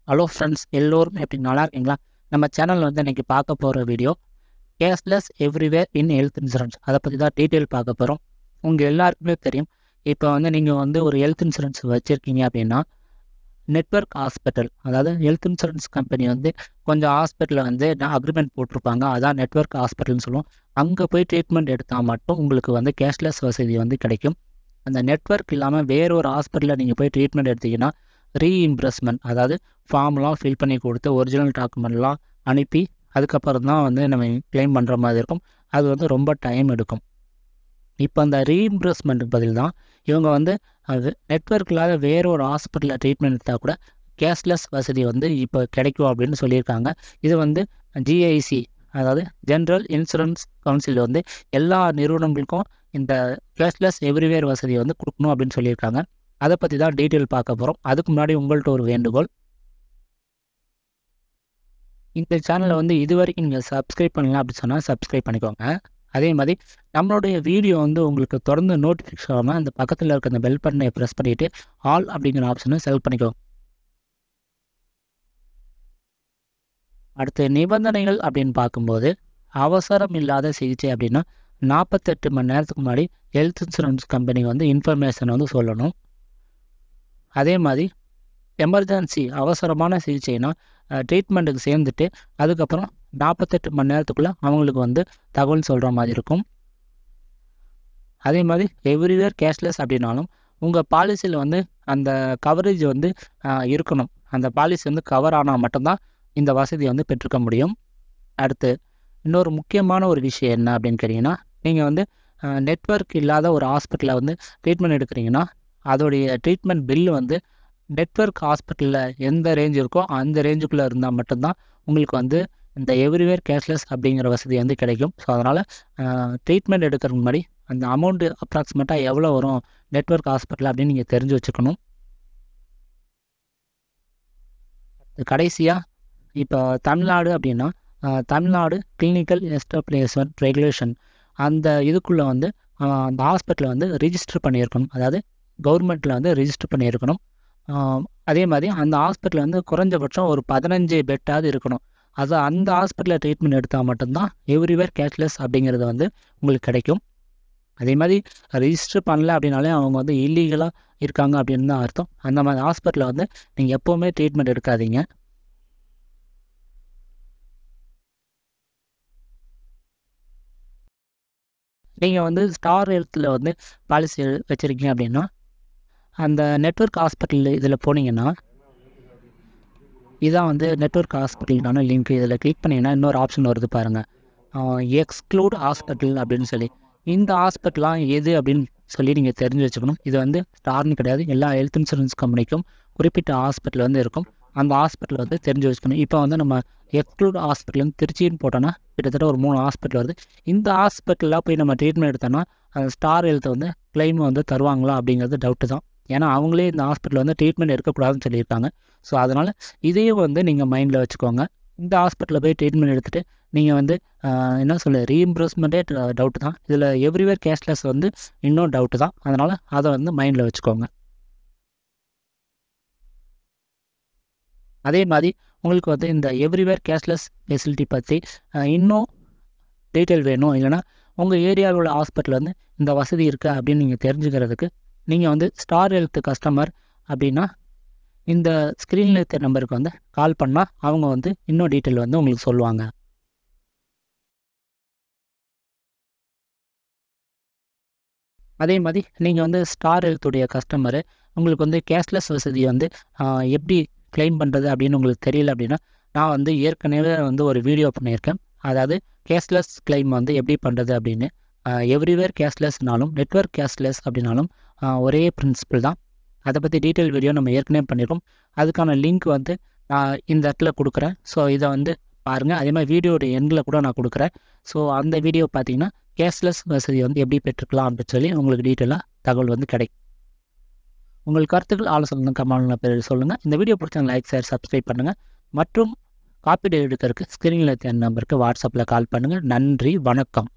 Hello friends, எல்லோரும் எப்படி நல்லா இருக்கீங்களா? நம்ம சேனலில் வந்து இன்றைக்கி பார்க்க போகிற வீடியோ கேஷ்லெஸ் எவ்ரிவேர் இன் ஹெல்த் இன்சூரன்ஸ். அதை பற்றி தான் டீட்டெயில் பார்க்க போகிறோம். உங்கள் எல்லாருக்குமே தெரியும், இப்போ வந்து நீங்கள் வந்து ஒரு ஹெல்த் இன்சூரன்ஸ் வச்சுருக்கீங்க அப்படின்னா நெட்வொர்க் ஹாஸ்பிட்டல், அதாவது ஹெல்த் இன்சூரன்ஸ் கம்பெனி வந்து கொஞ்சம் ஹாஸ்பிட்டலில் வந்து அக்ரிமெண்ட் போட்டிருப்பாங்க. அதான் நெட்வொர்க் ஹாஸ்பிட்டல்னு சொல்லுவோம். அங்கே போய் ட்ரீட்மெண்ட் எடுத்தால் மட்டும் உங்களுக்கு வந்து கேஷ்லெஸ் வசதி வந்து கிடைக்கும். அந்த நெட்வொர்க் இல்லாமல் வேற ஒரு ஹாஸ்பிட்டலில் நீங்கள் போய் ட்ரீட்மெண்ட் எடுத்தீங்கன்னா ரீஇம்ப்ரஸ்மெண்ட், அதாவது ஃபார்ம்லாம் ஃபில் பண்ணி கொடுத்து ஒரிஜினல் டாக்குமெண்ட்லாம் அனுப்பி அதுக்கப்புறம் தான் வந்து நம்ம கிளைம் பண்ணுற மாதிரி இருக்கும். அது வந்து ரொம்ப டைம் எடுக்கும். இப்போ அந்த ரீஇம்ப்ரஸ்மெண்ட்டுக்கு பதில் தான் இவங்க வந்து அது நெட்வொர்க் இல்லாத வேற ஒரு ஹாஸ்பிட்டலில் ட்ரீட்மெண்ட் எடுத்தால் கூட கேஷ்லெஸ் வசதி வந்து இப்போ கிடைக்கும் அப்படின்னு சொல்லியிருக்காங்க. இது வந்து ஜிஐசி, அதாவது ஜென்ரல் இன்சூரன்ஸ் கவுன்சில் வந்து எல்லா நிறுவனங்களுக்கும் இந்த கேஷ்லெஸ் எவ்ரிவேர் வசதியை வந்து கொடுக்கணும் அப்படின்னு சொல்லியிருக்காங்க. அதை பற்றி தான் டீட்டெயில் பார்க்க போகிறோம். அதுக்கு முன்னாடி உங்கள்கிட்ட ஒரு வேண்டுகோள், இந்த சேனலை வந்து இது வரைக்கும் நீங்கள் சப்ஸ்கிரைப் பண்ணலாம் அப்படின்னு சொன்னால் சப்ஸ்கிரைப் பண்ணிக்கோங்க. அதே மாதிரி நம்மளுடைய வீடியோ வந்து உங்களுக்கு தொடர்ந்து நோட்டிஃபிகேஷன் ஆகாமல் அந்த பக்கத்தில் இருக்க அந்த பெல் பட்டனை ப்ரெஸ் பண்ணிவிட்டு ஆல் அப்படிங்கிற ஆப்ஷனை செலக்ட் பண்ணிக்கோங்க. அடுத்த நிபந்தனைகள் அப்படின்னு பார்க்கும்போது, அவசரம் இல்லாத சிகிச்சை அப்படின்னா 48 மணி நேரத்துக்கு முன்னாடி ஹெல்த் இன்சூரன்ஸ் கம்பெனி வந்து இன்ஃபர்மேஷன் வந்து சொல்லணும். அதே மாதிரி எமர்ஜென்சி அவசரமான சிகிச்சைனா ட்ரீட்மெண்ட்டுக்கு சேர்ந்துட்டு அதுக்கப்புறம் 48 மணி நேரத்துக்குள்ளே அவங்களுக்கு வந்து தகவல் சொல்கிற மாதிரி இருக்கும். அதே மாதிரி எவ்ரிவேர் கேஷ்லெஸ் அப்படின்னாலும் உங்கள் பாலிசியில் வந்து அந்த கவரேஜ் வந்து இருக்கணும். அந்த பாலிசி வந்து கவர் ஆனால் மட்டும்தான் இந்த வசதியை வந்து பெற்றுக்க முடியும். அடுத்து இன்னொரு முக்கியமான ஒரு விஷயம் என்ன அப்படின்னு கேட்டிங்கன்னா, நீங்கள் வந்து நெட்வொர்க் இல்லாத ஒரு ஹாஸ்பிட்டலில் வந்து ட்ரீட்மெண்ட் எடுக்கிறீங்கன்னா அதோடைய ட்ரீட்மெண்ட் பில்லு வந்து நெட்வொர்க் ஹாஸ்பிட்டலில் எந்த ரேஞ்ச் இருக்கோ அந்த ரேஞ்சுக்குள்ளே இருந்தால் மட்டும்தான் உங்களுக்கு வந்து இந்த எவ்ரிவேர் கேஷ்லெஸ் அப்படிங்கிற வசதி வந்து கிடைக்கும். ஸோ அதனால் ட்ரீட்மெண்ட் எடுக்கிறதுக்கு முன்னாடி அந்த அமௌண்ட்டு அப்ராக்சிமேட்டாக எவ்வளோ வரும் நெட்வொர்க் ஹாஸ்பிட்டல் அப்படின்னு நீங்கள் தெரிஞ்சு வச்சுக்கணும். கடைசியாக இப்போ தமிழ்நாடு அப்படின்னா தமிழ்நாடு கிளினிக்கல் எஸ்டாப்ளிஷ்மெண்ட் ரெகுலேஷன், அந்த இதுக்குள்ளே வந்து அந்த ஹாஸ்பிட்டலை வந்து ரிஜிஸ்டர் பண்ணியிருக்கணும். அதாவது கவர்மெண்ட்டில் வந்து ரிஜிஸ்டர் பண்ணியிருக்கணும். அதே மாதிரி அந்த ஹாஸ்பிட்டலில் வந்து குறைஞ்சபட்சம் ஒரு 15 பெட்டாவது இருக்கணும். அது அந்த ஹாஸ்பிட்டலில் ட்ரீட்மெண்ட் எடுத்தால் மட்டும்தான் எவ்ரிவேர் கேஷ்லெஸ் அப்படிங்கிறது வந்து உங்களுக்கு கிடைக்கும். அதே மாதிரி ரிஜிஸ்டர் பண்ணல அப்படின்னாலே அவங்க வந்து இல்லீகலாக இருக்காங்க அப்படின்னு தான் அர்த்தம். அந்த மாதிரி ஹாஸ்பிட்டலில் வந்து நீங்கள் எப்போவுமே ட்ரீட்மெண்ட் எடுக்காதீங்க. நீங்கள் வந்து ஸ்டார் ஹெல்த்தில் வந்து பாலிசி வச்சுருக்கீங்க அப்படின்னா அந்த நெட்வொர்க் ஹாஸ்பிட்டல் இதில் போனீங்கன்னா இதான் வந்து நெட்வொர்க் ஹாஸ்பிட்டலுக்கான லிங்க். இதில் கிளிக் பண்ணிங்கன்னா இன்னொரு ஆப்ஷன் வருது பாருங்கள், எக்ஸ்க்ளூட் ஹாஸ்பிட்டல் அப்படின்னு சொல்லி. இந்த ஹாஸ்பிட்டலாம் எது அப்படின்னு சொல்லி நீங்கள் தெரிஞ்சு வச்சுக்கணும். இது வந்து ஸ்டார்னு கிடையாது, எல்லா ஹெல்த் இன்சூரன்ஸ் கம்பெனிக்கும் குறிப்பிட்ட ஹாஸ்பிட்டல் வந்து இருக்கும். அந்த ஹாஸ்பிட்டல் வந்து தெரிஞ்சு வச்சுக்கணும். இப்போ வந்து நம்ம எக்ஸ்க்ளூட் ஹாஸ்பிட்டல் வந்து திருச்சின்னு போட்டோன்னா கிட்டத்தட்ட ஒரு 3 ஹாஸ்பிட்டல் வருது. இந்த ஹாஸ்பிட்டலில் போய் நம்ம ட்ரீட்மெண்ட் எடுத்தோன்னா அந்த ஸ்டார் ஹெல்த்தை வந்து கிளைம் வந்து தருவாங்களா அப்படிங்கிறது டவுட்டு தான். ஏன்னா அவங்களே இந்த ஹாஸ்பிட்டலில் வந்து ட்ரீட்மெண்ட் எடுக்கக்கூடாதுன்னு சொல்லியிருக்காங்க. ஸோ அதனால் இதையும் வந்து நீங்கள் மைண்டில் வச்சுக்கோங்க. இந்த ஹாஸ்பிட்டலில் போய் ட்ரீட்மெண்ட் எடுத்துகிட்டு நீங்கள் வந்து என்ன சொல்ல ரீஇம்ப்ரஸ்மெண்ட்டே டவுட்டு தான். இதில் எவ்ரிவேர் கேஷ்லெஸ் வந்து இன்னும் டவுட்டு தான். அதனால் அதை வந்து மைண்டில் வச்சுக்கோங்க. அதே மாதிரி உங்களுக்கு வந்து இந்த எவ்ரிவேர் கேஷ்லெஸ் ஃபெசிலிட்டி பற்றி இன்னும் டீட்டெயில் வேணும், இல்லைனா உங்கள் ஏரியாவில் உள்ள ஹாஸ்பிட்டல் வந்து இந்த வசதி இருக்கா அப்படின்னு நீங்கள் தெரிஞ்சுக்கிறதுக்கு நீங்கள் வந்து ஸ்டார் ஹெல்த் கஸ்டமர் அப்படின்னா இந்த ஸ்க்ரீனில் இருக்கிற நம்பருக்கு வந்து கால் பண்ணால் அவங்க வந்து இன்னும் டீட்டெயில் வந்து உங்களுக்கு சொல்லுவாங்க. அதே மாதிரி நீங்கள் வந்து ஸ்டார் ஹெல்த்துடைய கஸ்டமரு, உங்களுக்கு வந்து கேஷ்லெஸ் வசதியை வந்து எப்படி கிளைம் பண்ணுறது அப்படின்னு உங்களுக்கு தெரியல அப்படின்னா நான் வந்து ஏற்கனவே வந்து ஒரு வீடியோ பண்ணியிருக்கேன். அதாவது கேஷ்லெஸ் கிளைம் வந்து எப்படி பண்ணுறது அப்படின்னு. எவ்ரிவேர் கேஷ்லெஸ்னாலும் நெட்வொர்க் கேஷ்லெஸ் அப்படின்னாலும் ஒரே பிரின்சிபிள் தான். அதை பற்றி டீட்டெயில் வீடியோ நம்ம ஏற்கனவே பண்ணியிருக்கோம். அதுக்கான லிங்க் வந்து நான் இந்த இடத்துல கொடுக்குறேன். ஸோ இதை வந்து பாருங்கள். அதே மாதிரி வீடியோட எண்டில் கூட நான் கொடுக்குறேன். ஸோ அந்த வீடியோ பார்த்தீங்கன்னா கேஷ்லெஸ் வசதி வந்து எப்படி பெற்றுக்கலாம் அப்படின்னு சொல்லி உங்களுக்கு டீட்டெயிலாக தகவல் வந்து கிடைக்கும். உங்கள் கருத்துக்கள் ஆலோசனை கமெண்ட்ல பேர் சொல்லுங்கள். இந்த வீடியோ பிடிச்ச லைக், ஷேர், சப்ஸ்கிரைப் பண்ணுங்கள். மற்றும் காப்பி எடுக்கிறதுக்கு ஸ்க்ரீனில் இருக்கிற நம்பருக்கு வாட்ஸ்அப்பில் கால் பண்ணுங்கள். நன்றி, வணக்கம்.